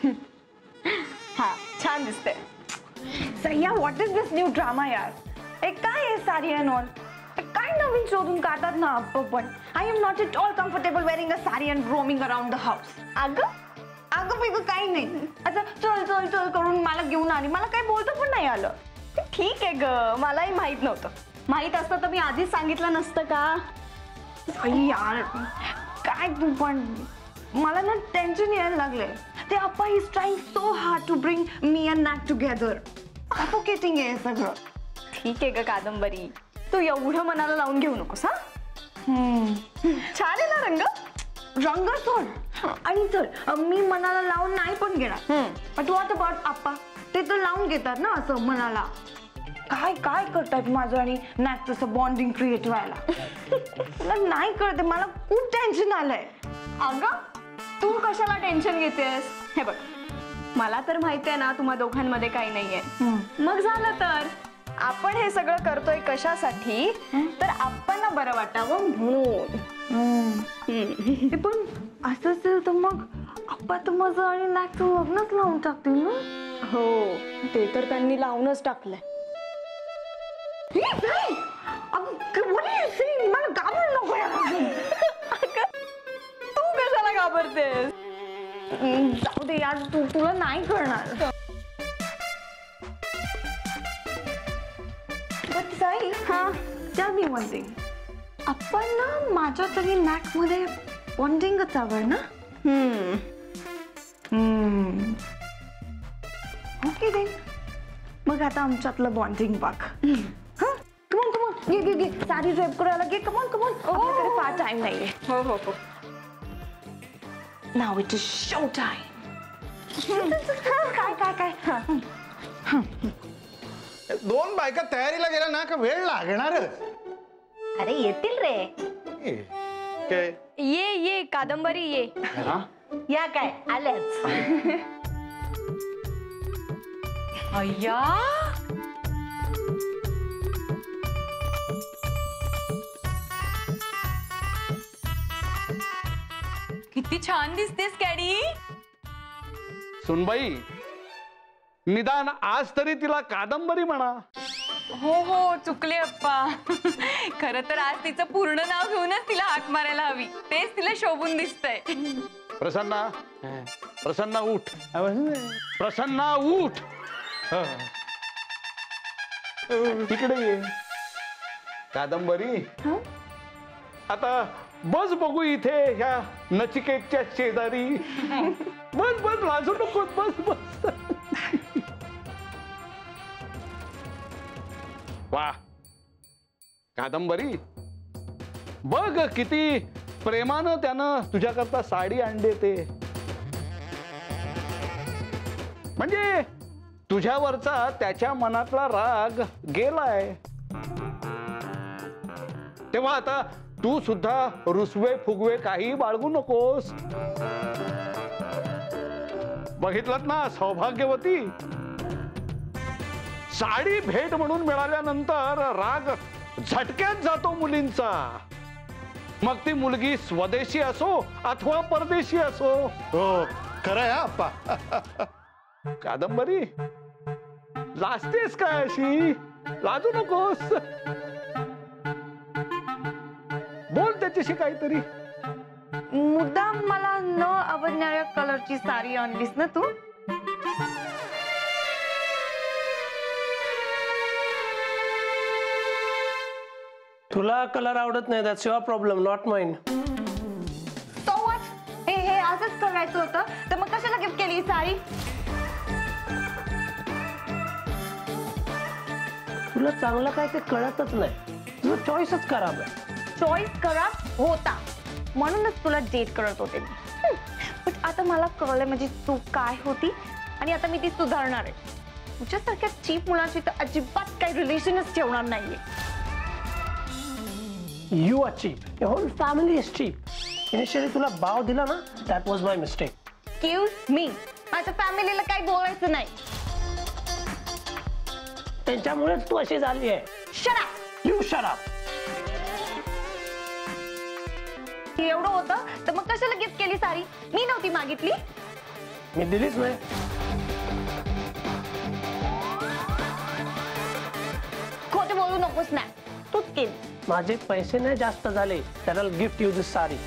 हा छान दिसते. सह्या what is this new drama यार. काय आहे साडी अँड ऑल. काय नवीन शोधून काढतात ना आपण पण. I am not at all comfortable wearing a sari and roaming around the house. अगं बिगं काही नाही. आता चल चल चल करून मला घेऊन आली. मला काही बोलतं पण नाही आलं. ठीक आहे ग, मलाही माहित नव्हतं. माहित असतं तर मी आधीच सांगितलं नसतं का. यार काय तू पण. मला ना टेन्शन यायला लागलंय. ते Appa is trying so hard to bring me and Nak together. Suffocating आहे सगळं. ठीक आहे ग कादंबरी, तू एवढं मनाला लावून घेऊ नकोस. हा छान आहे ना रंग. रंग सोड आणि चल मी मनाला लावून नाही पण घेणार. बट व्हॉट अबाउट अप्पा. ते तर लावून घेतात ना असं मनाला. काय काय करतात माझं आणि नॅकचं असं बॉन्डिंग क्रिएट व्हायला. मला नाही कळते. मला खूप टेन्शन आलंय. अगं तू कशाला टेन्शन घेतेस. हे बघ, मला तर माहिती आहे ना तुम्हा दोघांमध्ये काही नाहीये. मग झालं तर. आपण हे सगळं करतोय कशासाठी तर आपणला बरं वाटावं म्हणून. पण असं असेल तर मग अप्पा तर माझं आणि नॅकचं लग्नच लावून टाकतील ना. हो ते तर त्यांनी लावूनच टाकलंय. मला घाबरू नको यार. तू कशाला घाबरतेस. जाऊ दे यार. तुला नाही करणार. But Sai, tell me one thing. आपण ना माझ्या तरी नॅक मध्ये बॉन्डिंगच हवंय ना. Okay then. मग आता आमच्यातलं बॉन्डिंग बघ. कमॉन कमॉन घे घे घे. साडी ड्रेप करायला घे. Come on come on. आपल्याकडे फार टाइम नाहीये. हो हो हो. Now it is show time. काय काय काय. दोन बायका तयारीला गेल्या ना का वेळ लागणार. अरे येतील रे. ये ये कादंबरी ये. या काय आल्याच. अय्या किती छान दिसतेस कॅडी. सुनबाई निदान आज तरी तिला कादंबरी म्हणा. हो हो चुकले अप्पा. खरं तर आज तिचं पूर्ण नाव घेऊनच तिला हाक मारायला हवी. तेच तिला शोभून दिसतंय. प्रसन्ना प्रसन्ना उठ. प्रसन्ना उठ. तिकडे ये. कादंबरी आता बस बघू इथे ह्या नचिकेतच्या शेजारी. बस बस लाजू नको. बस बस. वा कादंबरी बघ किती प्रेमानं त्यानं तुझ्याकरता साडी आणली. ते म्हणजे तुझ्यावरचा त्याच्या मनातला राग गेलाय. तेव्हा आता तू सुद्धा रुसवे फुगवे काही बाळगू नकोस. बघितलं ना सौभाग्यवती. साडी भेट म्हणून मिळाल्यानंतर राग झटक्यात जातो मुलींचा. मग ती मुलगी स्वदेशी असो अथवा परदेशी असो. हो खरं आहे अप्पा. कादंबरी लाजतेस काय अशी. लाजू नकोस. बोल त्याच्याशी काहीतरी. मुद्दाम मला न आवडणाऱ्या कलरची साडी आणलीस ना तू. तुला कलर आवडत नाही. That's your problem not mine. So what? हे असंच करायचं होतं तर मग कशाला गिफ्ट केली ही साडी. तुला चांगलं काय ते कळतच नाही. तुझं चॉईसच खराब आहे. चॉईस खराब होता म्हणूनच तुला डेट करत होते मी. पण आता मला कळलंय म्हणजे तू काय होती आणि आता मी ती सुधारणार आहे. तुझ्यासारख्या चीप मुलांशी तर अजिबात काही रिलेशनच ठेवणार नाहीये. You are cheap. Your whole family is cheap. Initially तुला भाव दिला ना. That was my mistake. Excuse me. माझ्या फॅमिलीला काही बोलायचं नाही. त्यांच्यामुळेच तू अशी झाली आहे. Shut up. You shut up. एवढं होतं तर मग कशाला गिफ्ट केली साडी. मी नव्हती मागितली. मी दिलीच नाही. खोटे बोलू नकोस ना, तूच केली. माझे पैसे नाही जास्त झाले तर I'll gift you this sari.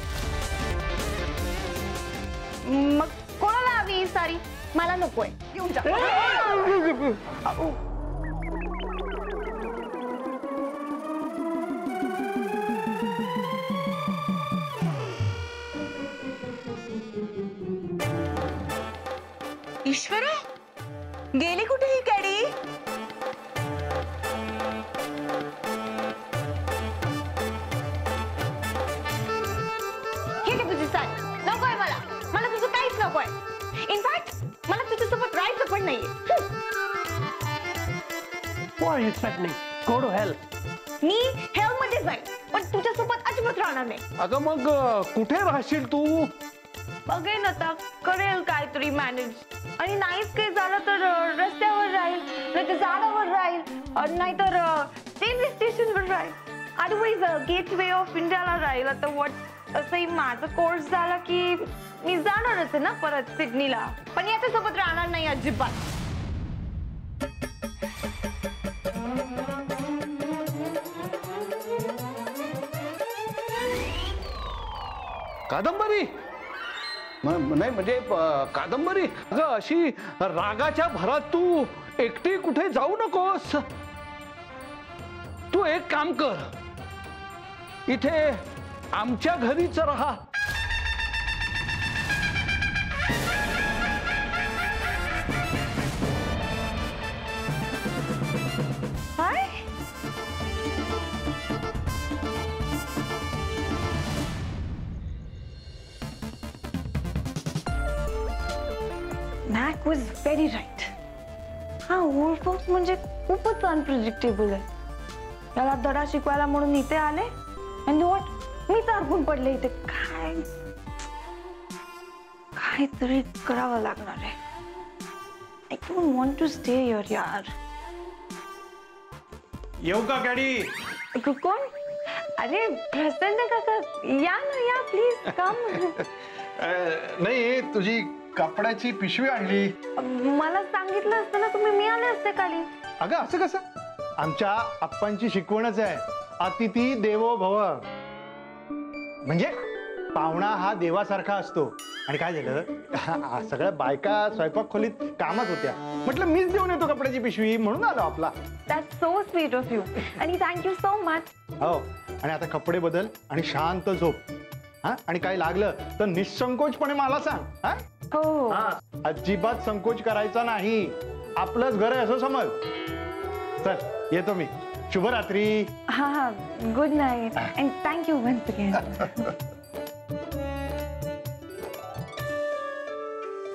मग कोणाला हवी ही साडी? मला नकोय, घेऊन जा. ईश्वरा, गेली कुठे ही गाडी? हे घे तुझी साडी. नकोय मला, मला तुझं काहीच नकोय. इनफॅक्ट मला तुझ्यासोबत राहायचं पण नाहीये. Who are you threatening? Go to hell. Me health मध्ये जाईल, पण तुझ्यासोबत अजिबात राहणार नाही. अगं मग कुठे राहशील तू? बघेन आता, करेल काहीतरी मॅनेज. आणि नाहीच काही झालं तर रस्त्यावर राहील, नाही तर झाडावर राहील, नाहीतर रेल्वे स्टेशनवर राहील. अदरवाईज गेटवे ऑफ इंडियाला राहील. आता वॉट, असंही माझा कोर्स झाला की मी जाणारच आहे ना परत सिडनीला, पण याच्यासोबत राहणार नाही अजिबात. कादंबरी? नाही म्हणजे कादंबरी, अगं अशी रागाच्या भरात तू एकटी कुठे जाऊ नकोस. तू एक काम कर, इथे आमच्या घरीच राहा. काय? Mac was very right. हा ओल्ड फॉक्स म्हणजे खूपच अनप्रिडिक्टेबल आहे. त्याला धडा शिकवायला म्हणून इथे आले आणि व्हॉट, मी अडकून पडले इथे. काहीतरी करावं लागणार आहे. I don't want to stay here यार. येऊ का गाडी? कोण? अरे प्रसन्न काका, या ना, या प्लीज कम. नाही, तुझी कपड्याची पिशवी आणली. मला सांगितलं असतं ना तुम्ही, मी आले असते खाली. अगं असं कसं? आमच्या आप्पांची शिकवणच आहे, अतिथी देवो भव. म्हणजे पाहुणा हा देवासारखा असतो. आणि काय झालं, सगळ्या बायका स्वयंपाक खोलीत कामात होत्या. म्हटलं मीच देऊन येतो कपड्याची पिशवी, म्हणून आलो आपला. That's so sweet of you आणि थँक्यू सो मच. हो, आणि आता कपडे बदल आणि शांत झोप. हा, आणि काही लागलं तर निसंकोचपणे मला सांग. हा, हो. अजिबात संकोच करायचा नाही. आपलंच घर आहे असं समज. चल येतो मी. शुभरात्री. हा हा, good night and thank you once again.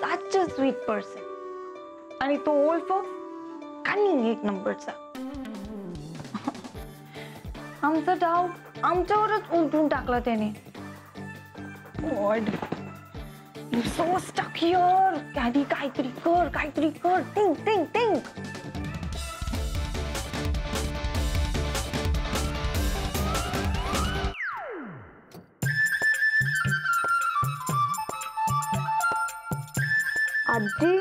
Such a sweet person. आणि तो ओल्ड फॉक्स कनिंग एक नंबरचा. आमचा डाव आमच्यावरच उलटून टाकला त्याने. God, I'm so stuck here. Candy काहीतरी कर, काहीतरी कर. Think. आजी,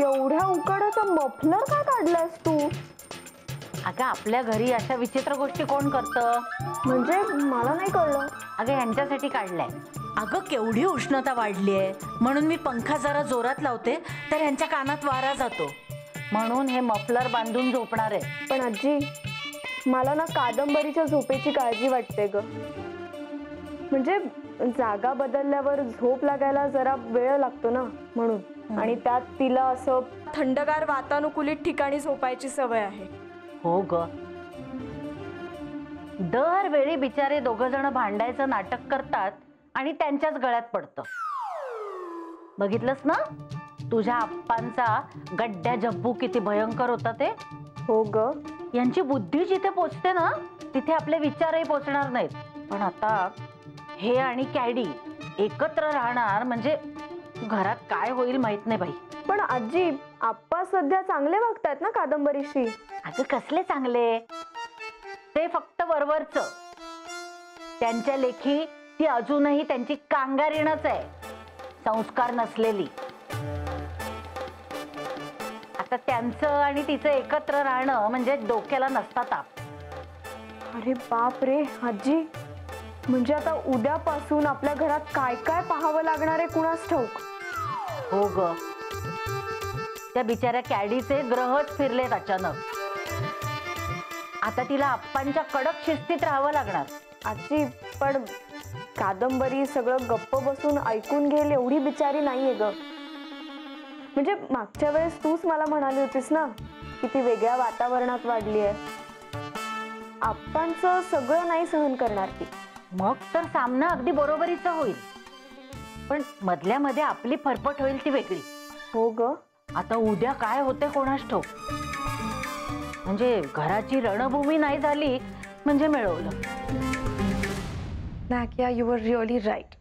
एवढ्या उकाडाचा मफलर काय काढलास तू? अगं आपल्या घरी अशा विचित्र गोष्टी कोण करतं? म्हणजे मला नाही कळलं. अगं यांच्यासाठी काढलाय. अगं केवढी उष्णता वाढलीये, म्हणून मी पंखा जरा जोरात लावते तर यांच्या कानात वारा जातो. म्हणून हे मफलर बांधून झोपणार आहे. पण आजी, मला ना कादंबरीच्या झोपेची काळजी वाटते ग. म्हणजे जागा बदलल्यावर झोप लागायला जरा वेळ लागतो ना, म्हणून. आणि त्यात तिला असं थंडगार वातानुकूलित ठिकाणी झोपायची सवय आहे. हो ग, दरवेळी बिचारे दोघं जण भांडायचं नाटक करतात आणि त्यांच्याच गळ्यात पडतं. बघितलंस ना तुझ्या आप्पांचा गड्ड्या जब्बू किती भयंकर होता ते. हो ग, यांची बुद्धी जिथे पोचते ना तिथे आपले विचारही पोचणार नाहीत. पण आता हे आणि कॅडी एकत्र राहणार म्हणजे घरात काय होईल माहित नाही बाई. पण आजी, आप्पा सध्या चांगले वागतायत ना कादंबरीशी? अगं कसले चांगले, ते फक्त वरवरच. त्यांच्या लेखी ती अजूनही त्यांची कांगारीणच आहे, संस्कार नसलेली. त्यांचं आणि तिचं एकत्र राहणं म्हणजे डोक्याला नसता ताप. अरे बाप रे आजी, म्हणजे आता उद्यापासून आपल्या घरात काय काय पाहावं लागणार आहे कुणास ठाऊक. हो ग, त्या बिचाऱ्या कॅडीचे ग्रहच फिरलेत अचानक. आता तिला आप्पांच्या कडक शिस्तीत राहावं लागणार. आजी पण कादंबरी सगळं गप्प बसून ऐकून घेईल एवढी बिचारी नाहीये ग. म्हणजे मागच्या वेळेस तूच मला म्हणाली होतीस ना की ती वेगळ्या वातावरणात वाढली आहे. आप्पांचं सगळं नाही सहन करणार ती. मग तर सामना अगदी बरोबरीचा होईल, पण मधल्या मध्ये आपली फरफट होईल ती वेगळी. हो ग, आता उद्या काय होते कोणास ठाऊक. म्हणजे घराची रणभूमी नाही झाली म्हणजे मिळवलं. नाकिया, यू आर रिअली राईट.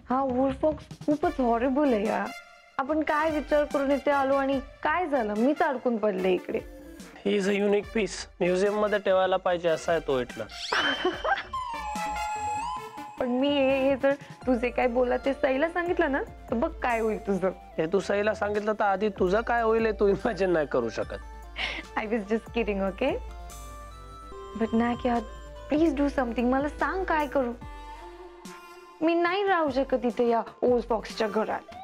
हा वुल्फ फॉक्स खूपच हॉरिबल आहे यार. आपण काय विचार करून इथे आलो आणि काय झालं, मीच अडकून पडले इकडे. He is a unique piece, museum मध्ये ठेवायला पाहिजे असा आहे तो इथला. पण मी हे जर तुझे काय बोला ते सईला सांगितलं ना तर बघ काय होईल तुझं. हे तू सईला सांगितलं तर आधी तुझं काय होईल हे तू इमॅजिन नाही करू शकत. I was just kidding, okay. But नाकिया, please do something. मला सांग काय करू. मी नाही राहू शकत इथे या ओल्ड फॉक्सच्या घरात.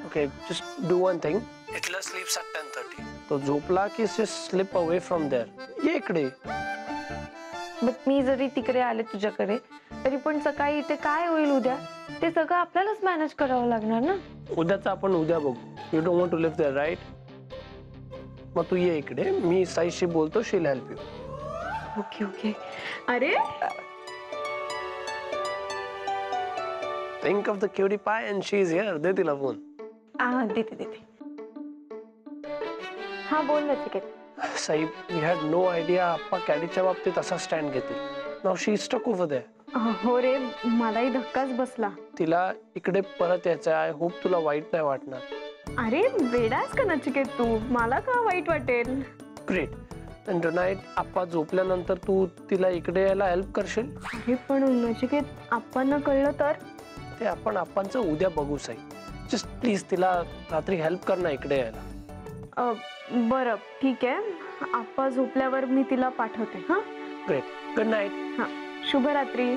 Okay, just do one thing. इथला स्लीप्स ॲट 10:30. तो झोपला की just slip away from there. ये इकडे. बट मी जरी तिकडे आले तुझ्याकडे तरी पण सकाळी इथे काय होईल उद्या ते सगळं आपल्यालाच मॅनेज करावं लागणार ना. उद्याचं आपण उद्या बघू. You don't want to live there, right? मग तू ये इकडे, मी साईशी बोलतो, she will help you. Okay okay. अरे think of the cutie pie and she is here. दे तिला फोन. देते. हा बोल Nachiket. Sai, we had no idea Appa कॅडीच्या बाबतीत असा स्टँड घेतील. Now she is stuck over there. हो रे, मलाही धक्काच बसला. तिला इकडे परत यायचं. आय होप तुला वाईट नाही वाटणार. अरे वेडास का नचिकेत तू, मला का वाईट वाटेल. ग्रेट. अँड टुनाइट आप्पा झोपल्यानंतर तू तिला इकडे यायला हेल्प करशील? अरे पण नचिकेत आप्पांना कळलं तर. ते आपण आप्पांचं उद्या बघू साई. जस्ट प्लीज तिला रात्री हेल्प कर ना इकडे यायला. बरं ठीक आहे, आप्पा झोपल्यावर मी तिला पाठवते. हा ग्रेट. Good night. हा, शुभरात्री.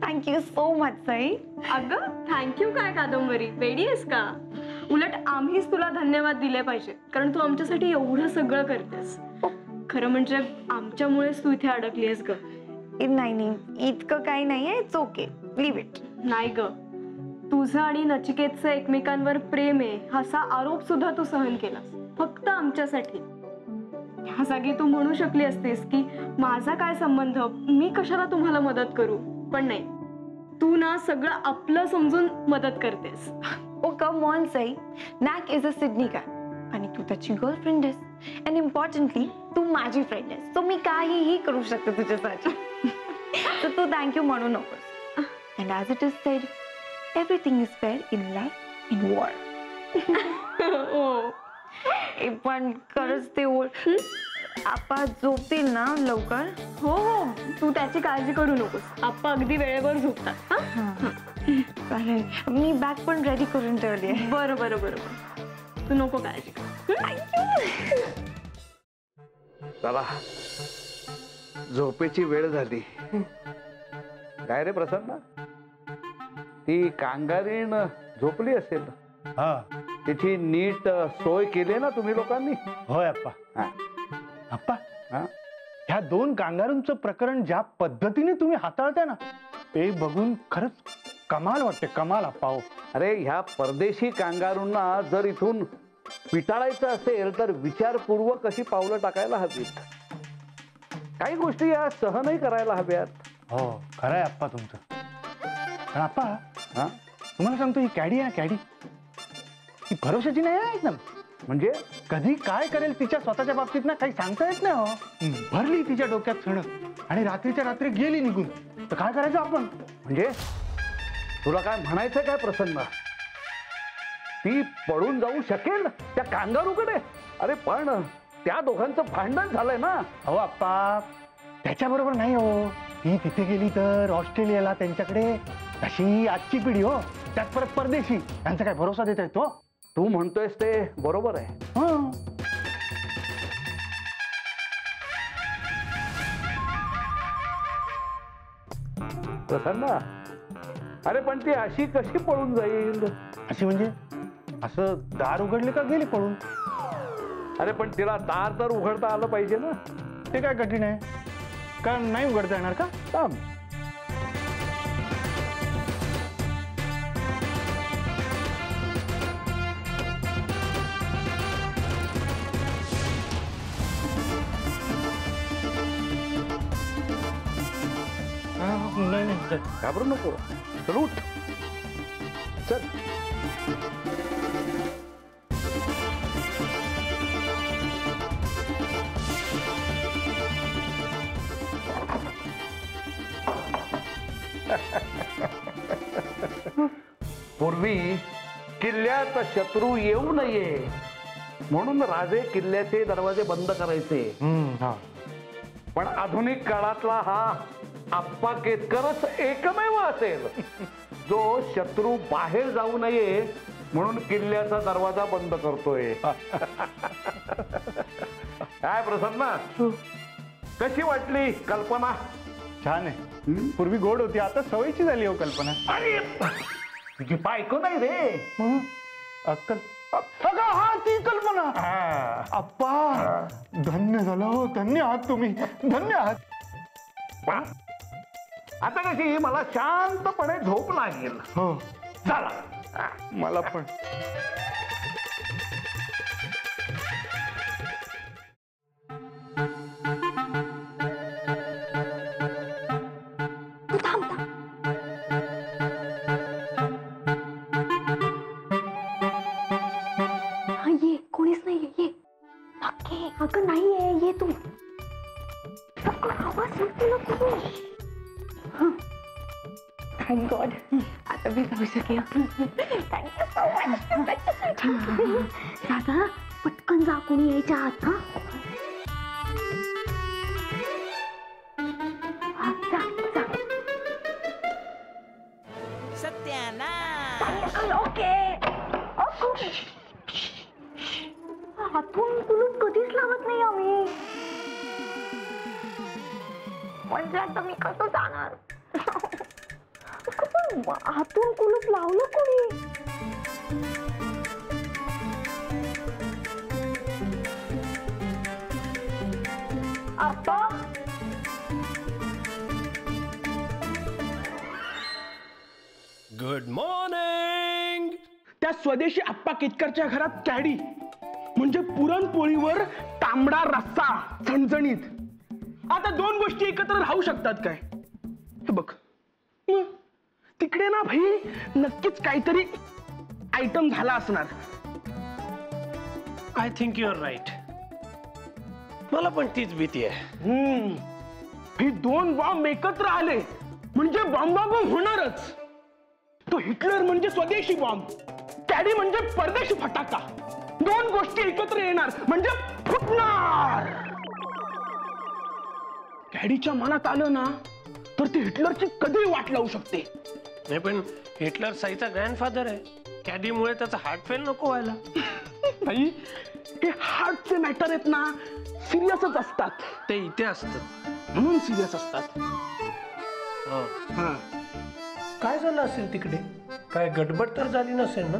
Thank you so much Sai. अगं थँक्यू काय कादंबरी, वेडी आहेस का. उलट आम्हीच तुला धन्यवाद दिले पाहिजे, कारण तू आमच्यासाठी एवढं सगळं करतेस. खरं म्हणजे आमच्यामुळेच तू इथे अडकली आहेस ग. नाही, इतकं काही नाहीये. It's okay, leave it. नाही ग, तुझं आणि नचिकेतचं एकमेकांवर प्रेम आहे असा आरोप सुद्धा तू सहन केलास फक्त आमच्यासाठी. ह्या जागी तू म्हणू शकली असतेस की माझा काय संबंध, मी कशाला तुम्हाला मदत करू. पण नाही, तू ना सगळं आपलं समजून मदत करतेस. Oh come on Sai. Nak is a Sydney guy आणि तू त्याची गर्लफ्रेंड आहेस. अँड इम्पॉर्टंटली तू माझी फ्रेंड आहेस, सो मी काहीही करू शकते तुझ्यासाठी. तर तू थँक्यू म्हणू नकोस. And as it is sed, everything is fair in life, in war. पण खरंच ते आप्पा झोपतील ना लवकर? हो हो, तू त्याची काळजी करू नकोस, आप्पा अगदी वेळेवर झोपतात. चालेल, मी बॅग पण रेडी करून ठेवली आहे. बरं, तू नको काळजी कर. चला, झोपेची वेळ झाली. काय रे प्रसन्न, ती कांगारीण झोपली असेल. हा, तिची नीट सोय केली ना तुम्ही लोकांनी? होय अप्पा. हा. अप्पा, हा? ह्या 2 कांगारूंचं प्रकरण ज्या पद्धतीने तुम्ही हाताळताय ना ते बघून खरंच कमाल वाटते. कमाल अप्पा. हो, अरे ह्या परदेशी कांगारूंना जर इथून पिटाळायचं असेल तर विचारपूर्वक अशी पावलं टाकायला हवीत. काही गोष्टी या सहनही करायला हव्यात. हो, खरंय अप्पा तुमचं. पण अप्पा, हा, तुम्हाला सांगतो, ही कॅडी आहे, कॅडी ही भरोशाची नाही आहे एकदम. म्हणजे कधी काय करेल तिच्या स्वतःच्या बाबतीत ना काही सांगता येत नाही. हो, भरली तिच्या डोक्यात सणक आणि रात्रीच्या रात्री गेली निघून. तर काय करायचं आपण? म्हणजे तुला काय म्हणायचंय काय प्रसन्न? ती पळून जाऊ शकेल त्या कांगारूकडे? अरे पण त्या दोघांचं भांडण झालंय ना. हो अप्पा, त्याच्याबरोबर नाही. हो, ती तिथे गेली तर ऑस्ट्रेलियाला त्यांच्याकडे तशी आजची पिढी हो, त्यात परत परदेशी, त्यांचा काय भरोसा देत आहे तो. तू म्हणतोयस ते बरोबर आहे. हं. प्रसन्ना, अरे पण ती अशी कशी पळून जाईल? अशी म्हणजे असं दार उघडले का गेली पळून? अरे पण तिला दार तर उघडता आलं पाहिजे ना. ते काय कठीण आहे? का नाही उघडता येणार का? थांब. नाही नाही. घाबरू नको. चल उठ. चल. पूर्वी किल्ल्यात शत्रू येऊ नये म्हणून राजे किल्ल्याचे दरवाजे बंद करायचे. हा. पण आधुनिक काळातला हा आप्पा केतकरच एकमेव असेल जो शत्रू बाहेर जाऊ नये म्हणून किल्ल्याचा दरवाजा बंद करतोय. काय प्रसन्ना, कशी वाटली कल्पना? छान आहे. पूर्वी गोड होती, आता सवयीची झाली हो कल्पना. अरे तुझी बायको नाही रे. अक्कल. अगं हा ती कल्पना. अप्पा धन्य झालं हो, धन्य आहात तुम्ही, धन्य आहात. आता कशी मला शांतपणे झोप लागेल. हो चला. मला पण. ये कोणीच नाहीये. ये नक्की. अगं नाहीये, ये तू. आवाज नको नको. थँक गॉड, आता मी जाऊ शकेन. Thank you so much. दादा पटकन जा, कोणी यायच्या आत. हा जा जा. ओके. हातून कुलूप कधीच लावत नाही आम्ही. म्हणजे आता मी कसं जाणार? हातून कुलूप लावलं कोणी? आप्पा. Good morning. त्या स्वदेशी आप्पा केतकरच्या घरात कॅडी म्हणजे पुरणपोळीवर तांबडा रस्सा झणझणीत. आता दोन गोष्टी एकत्र राहू शकतात काय? हे बघ, तिकडे ना भाई नक्कीच काहीतरी आयटम झाला असणार. I think you are right. मला पण तीच भीती आहे. हे दोन बॉम्ब एकत्र आले म्हणजे बॉम्बाबॉम्ब होणारच. तो हिटलर म्हणजे स्वदेशी बॉम्ब, कॅडी म्हणजे परदेशी फटाका. दोन गोष्टी एकत्र येणार म्हणजे फुटणार. कॅडीच्या मनात आलं ना तर ते हिटलरची कधी वाट लावू शकते. नाही पण हिटलर साईचा ग्रँडफादर आहे. कॅडीमुळे त्याचा हार्ट फेल नको व्हायला. भाई हे हार्टचे मॅटर आहेत ना, सिरियसच असतात. ते इथे असतं म्हणून सिरियस असतात. हा. काय झालं असेल तिकडे? काय गडबड तर झाली नसेल ना?